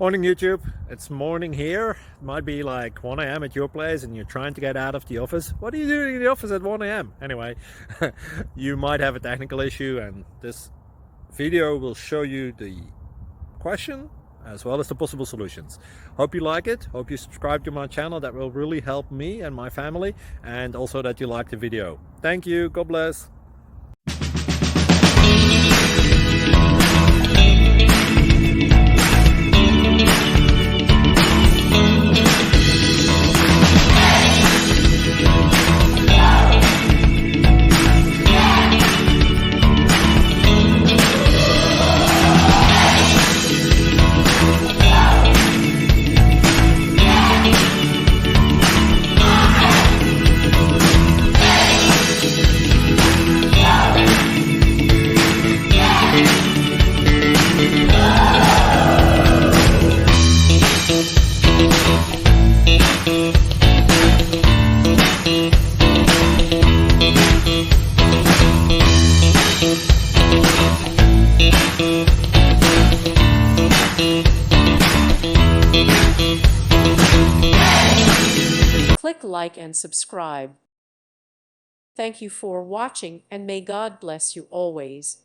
Morning YouTube, it's morning here. It might be like 1 a.m. at your place and you're trying to get out of the office. What are you doing in the office at 1 a.m.? Anyway, you might have a technical issue and this video will show you the question as well as the possible solutions. Hope you like it, hope you subscribe to my channel. That will really help me and my family, and also that you like the video. Thank you, God bless. Click like and subscribe. Thank you for watching, and may God bless you always.